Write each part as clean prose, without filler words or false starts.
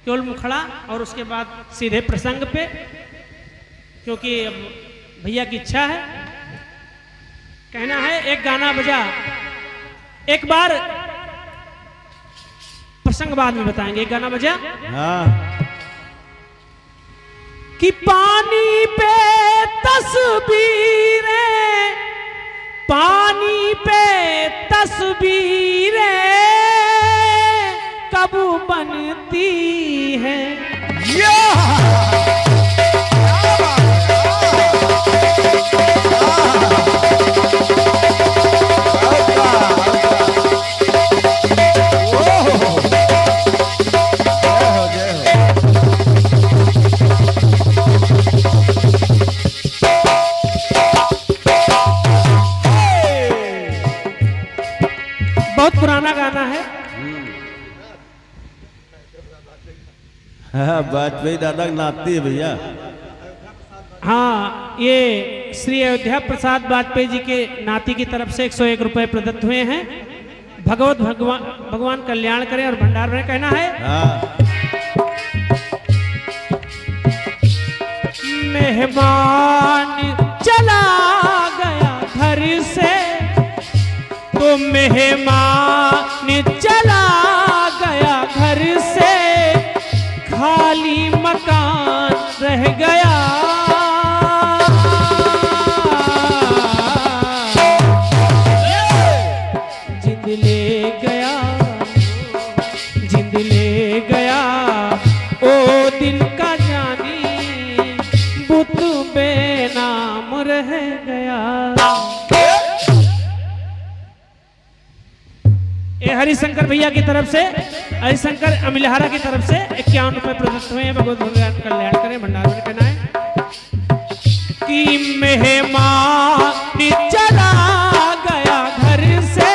केवल मुखड़ा और उसके बाद सीधे प्रसंग पे, क्योंकि अब भैया की इच्छा है। कहना है एक गाना बजा, एक बार प्रसंग बाद में बताएंगे। एक गाना बजा कि पानी पे तस्वीरें, पानी पे तस्वीरें कब बनती है। बहुत पुराना गाना है। हाँ, वाजपेयी दादा नाती है भैया। हाँ, ये श्री अयोध्या प्रसाद वाजपेयी जी के नाती की तरफ से 101 रुपए प्रदत्त हुए हैं। भगवान कल्याण करें और भंडार में। कहना है मेहमान चला गया घर से, तो मेहमान चला गया घर से, खाली मकान रह गया। जिंद ले गया, जिंद ले गया ओ दिल का जानी, बुत बेनाम रह गया। ये हरिशंकर भैया की तरफ से, हरिशंकर अमिलहारा की तरफ से 51 रुपए प्रदत्त हुए हैं। भगवान कल्याण करें भंडार में। कहना है कि मेहमान चला गया घर से,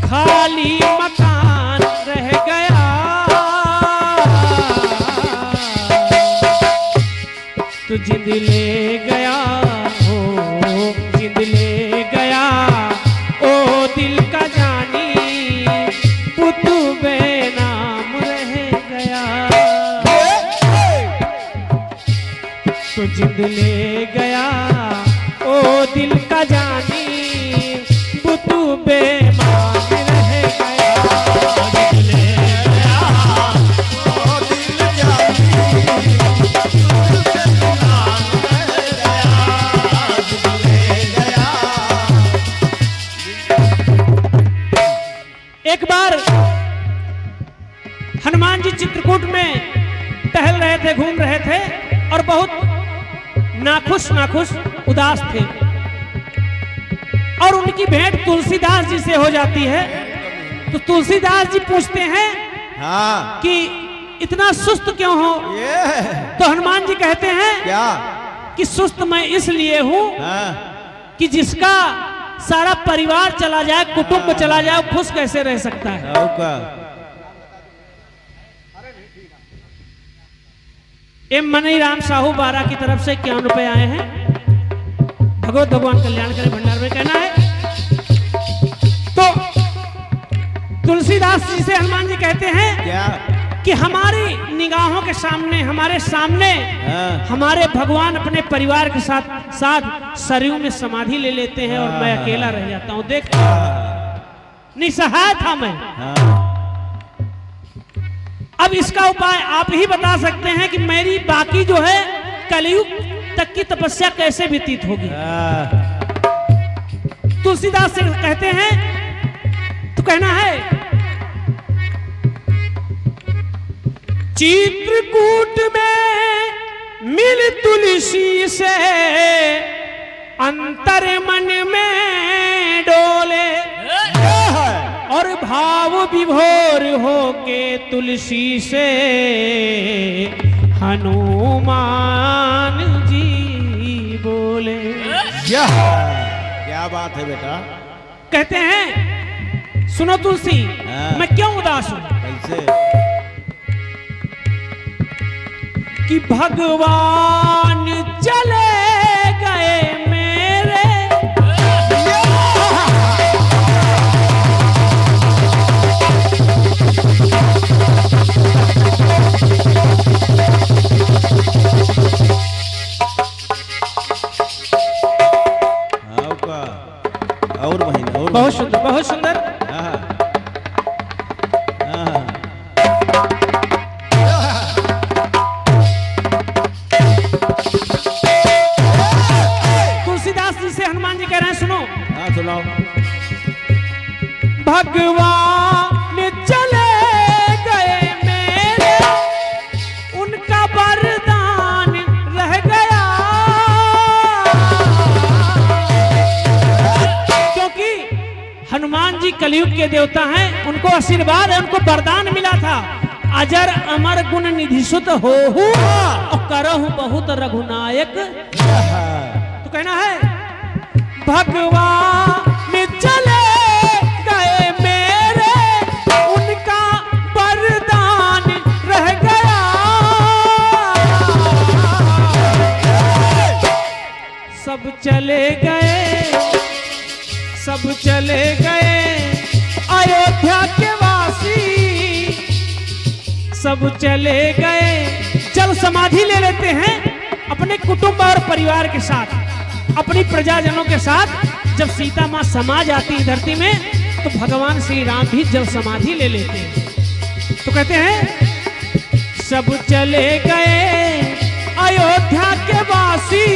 खाली मकान रह गया। तो जिंद ले गया हो, जिंद ले गया ओ दिल का जानी, बुत बेनाम रह गया। तो जिंद ले गया ओ दिल का जानी, बुत बेमान रह गया। जिंद ले गया ओ दिल जानी, बुत बेमान रह गया। जिंद ले गया। एक बार हनुमान जी चित्रकूट में टहल रहे थे, घूम रहे थे और बहुत नाखुश उदास थे। और उनकी भेंट तुलसीदास जी से हो जाती है। तो तुलसीदास जी पूछते हैं कि इतना सुस्त क्यों हो। तो हनुमान जी कहते हैं क्या कि सुस्त मैं इसलिए हूं कि जिसका सारा परिवार चला जाए, कुटुंब चला जाए, खुश कैसे रह सकता है। एम मनीराम साहू बारा की तरफ से 51 रुपए आए हैं। भगवान कल्याण करे भंडार में। कहना है तो तुलसीदास जी से हनुमान जी कहते हैं क्या कि हमारी निगाहों के सामने, हमारे सामने हमारे भगवान अपने परिवार के साथ सरयू में समाधि ले लेते हैं और मैं अकेला रह जाता हूं। देख, निसहाय था मैं। अब इसका उपाय आप ही बता सकते हैं कि मेरी बाकी जो है कलयुग तक की तपस्या कैसे व्यतीत होगी। तुलसीदास से कहते हैं तो कहना है चित्रकूट में मिल तुलसी से, अंतर मन में डोले और भाव विभोर होके तुलसी से हनुमान जी बोले। क्या बात है बेटा। कहते हैं सुनो तुलसी, मैं क्यों उदास हूं। कैसे कि भगवान चले गए मेरे, कलयुग के देवता हैं, उनको आशीर्वाद है, उनको वरदान मिला था, अजर अमर गुण निधि सुत होहु और करहु बहुत रघुनायक। तो कहना है भगवान चले गए मेरे, उनका वरदान रह गया। सब चले गए, सब चले गए अयोध्या के वासी, सब चले गए। जल समाधि ले लेते हैं अपने कुटुंब और परिवार के साथ, अपनी प्रजाजनों के साथ। जब सीता माँ समा जाती है धरती में, तो भगवान श्री राम भी जल समाधि ले लेते हैं। तो कहते हैं सब चले गए अयोध्या के वासी,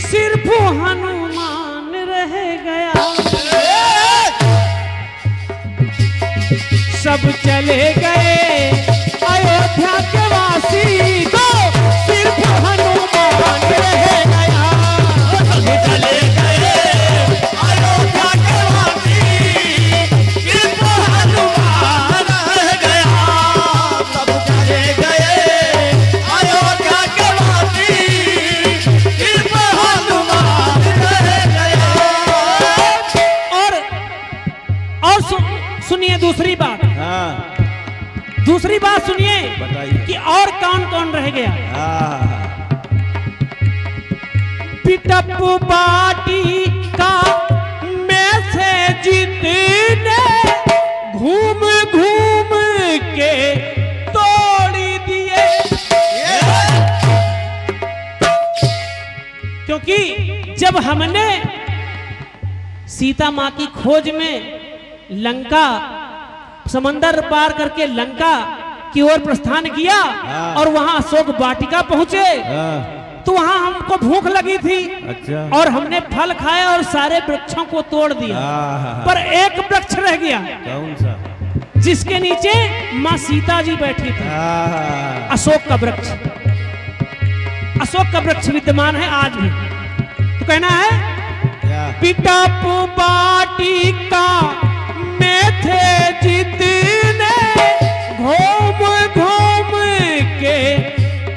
सिर्फ हनुमान रह गया। सब चले गए अयोध्या के वासी, तो सिर्फ हनुमान रह गया। सब चले गए अयोध्या के वासी, सिर्फ हनुमान रह गया। सब चले गए अयोध्या के वासी, सिर्फ हनुमान रह गया। और सुनिए दूसरी बात। हाँ, दूसरी बात सुनिए बताइए कि और कौन कौन रह गया। हाँ, पिटप बाटी का में से जितने घूम घूम के तोड़ दिए, क्योंकि जब हमने सीता माँ की खोज में लंका समंदर पार करके लंका की ओर प्रस्थान किया और वहां अशोक वाटिका पहुंचे, हाँ, तो वहां हमको भूख लगी थी अच्छा, और हमने फल खाया और सारे वृक्षों को तोड़ दिया। हाँ, पर एक वृक्ष रह गया कौन सा? जिसके नीचे माँ सीता जी बैठी थी, हाँ, अशोक का वृक्ष। अशोक का वृक्ष विद्यमान है आज भी। तो कहना है क्या? पिटप बाटिका में थे जितने घूम घूम के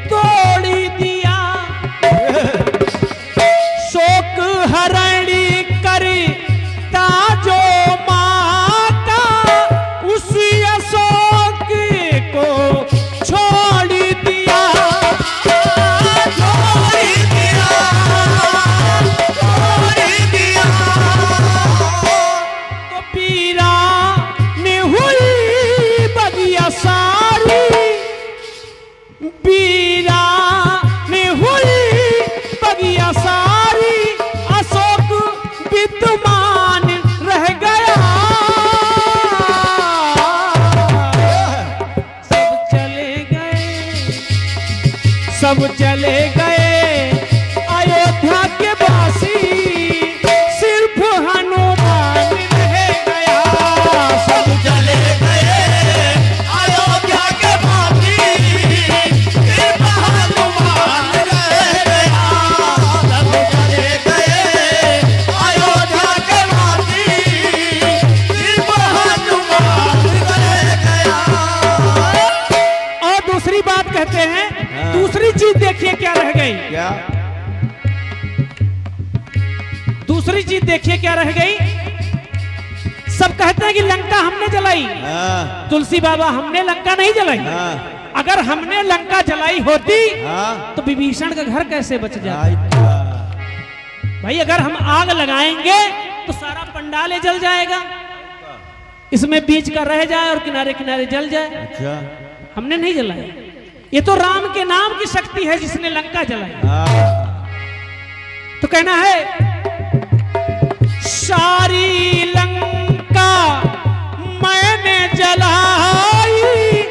तोड़ दिया, शोक हरणी करता जो माँ का, उसी अशोक को छोड़ दिया। छोड़ दिया, छोड़ दिया। तो पीरा ने हुई बगिया सारी, पीरा ने हुई बगिया सारी, अशोक विद्यमान रह गया। सब चले गए, सब चले गए अयोध्या के वासी, सिर्फ हनुमान रह गया। सब चले गए अयोध्या के वासी, सिर्फ हनुमान रह गया। सब चले गए अयोध्या के वासी, सिर्फ हनुमान रह गया। और दूसरी बात कहते हैं, हाँ। दूसरी चीज देखिए क्या रह गई। क्या? दूसरी चीज देखिए क्या रह गई। सब कहते हैं कि लंका हमने जलाई, हाँ, तुलसी बाबा हमने लंका नहीं जलाई। हाँ, अगर हमने लंका जलाई होती हाँ, तो विभीषण का घर कैसे बच जाता। अच्छा, भाई अगर हम आग लगाएंगे तो सारा पंडाल जल जाएगा, इसमें बीच का रह जाए और किनारे किनारे जल जाए। अच्छा, हमने नहीं जलाई, ये तो राम के नाम की शक्ति है जिसने लंका जलाई। हाँ, तो कहना है सारी लंका मैंने जलाई,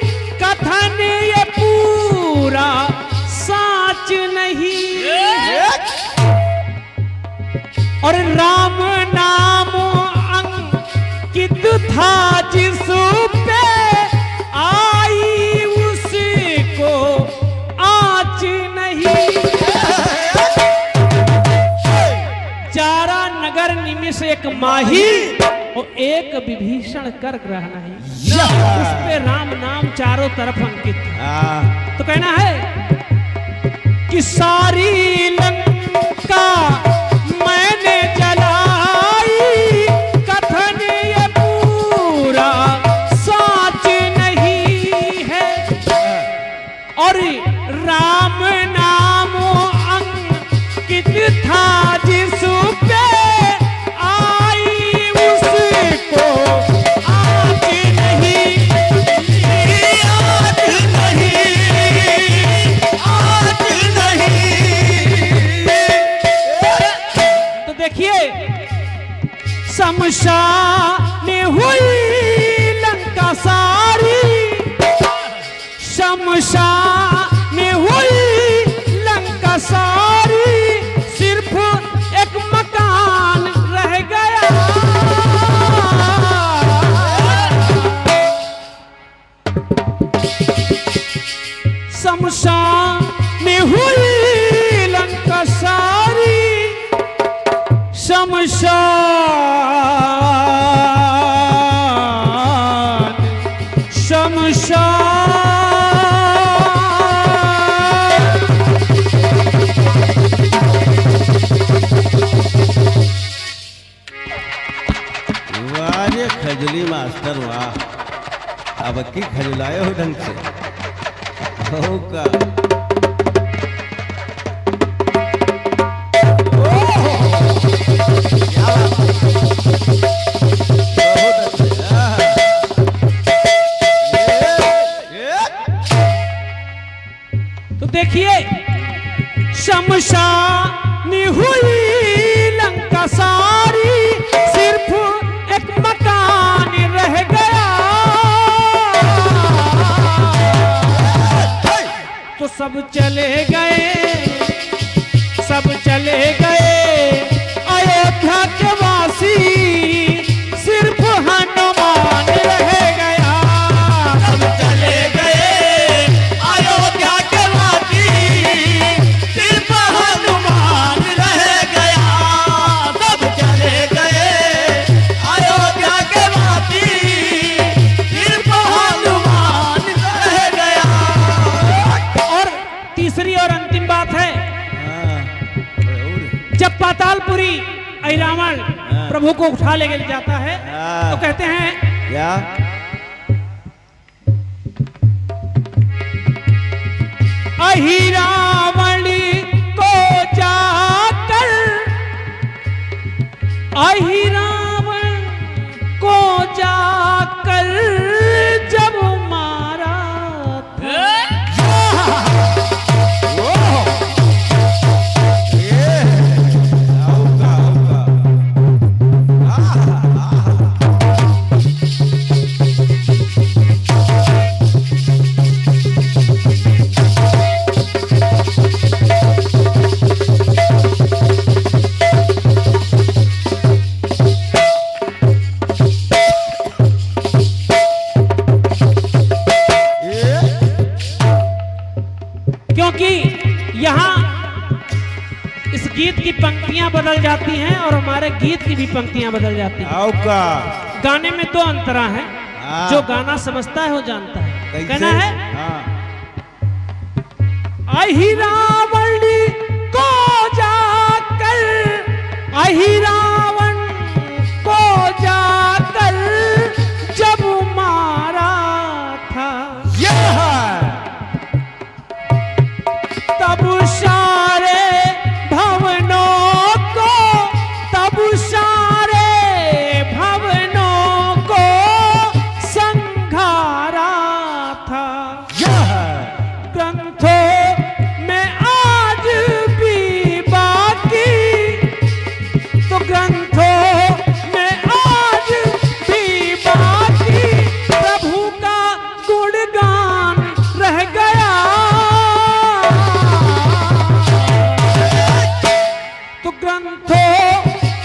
कथन ये पूरा साच नहीं, और राम नाम अंकित था जिस पे आई उसको आँच नहीं। चारा नगर निमिष एक माही, और एक विभीषण कर ग्रह नहीं। या उस पे राम नाम चारों तरफ अंकित था। हाँ तो कहना है कि सारी लंका मैंने जलाई, कथन ये पूरा सच नहीं है, और राम नाम अंकित था जिस पे आई उसको आज नहीं, आज नहीं। तो देखिए शमशान हुई लंका सारी, शमशान हुई लंका सारी, सिर्फ एक मकान रह गया। शमशान हुई लंका सारी, शमशान वाह रे खजली मास्टर वाह। अब की खजलाए हो ढंग से हो का। तो देखिए शमशान हुई लंका सारी, सिर्फ एक मकान रह गया। तो सब चले गए, सब चले गए अयोध्या के वासी, सिर्फ हनुमान रह गया। सब चले गए अयोध्या के वासी, सिर्फ हनुमान रह गया। सब चले गए अयोध्या के वासी, सिर्फ हनुमान रह गया। और तीसरी और अंतिम बात है, जब पातालपुरी रावण प्रभु को उठा ले जाता है तो कहते हैं क्या अहि रावण को जाकर, अहि रावण को जाकर जब मारा था। क्योंकि यहाँ इस गीत की पंक्तियां बदल जाती हैं और हमारे गीत की भी पंक्तियां बदल जाती हैं। आओ का गाने में दो अंतरा है, हाँ। जो गाना समझता है वो जानता है। कैसे? कहना है हाँ। अहि रावण को जाकर, अहि रावण को जाकर जब मारा था, तब सारे भवनों को, तब सारे भवनों को संघारा था। ग्रंथों में आज भी बाकी, तो ग्रंथों में आज भी बाकी प्रभु का गुणगान रह गया। तो ग्रंथों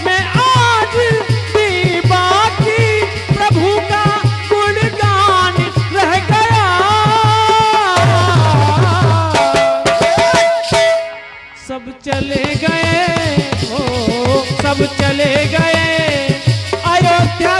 में आज भी बाकी प्रभु का गुणगान रह गया। सब चले गए, ओ सब चले गए अयोध्या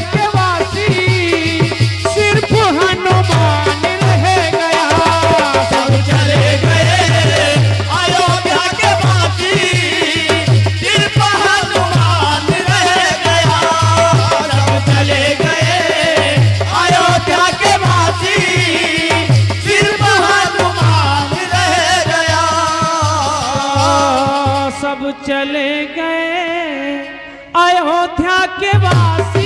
सब चले गए अयोध्या के वासी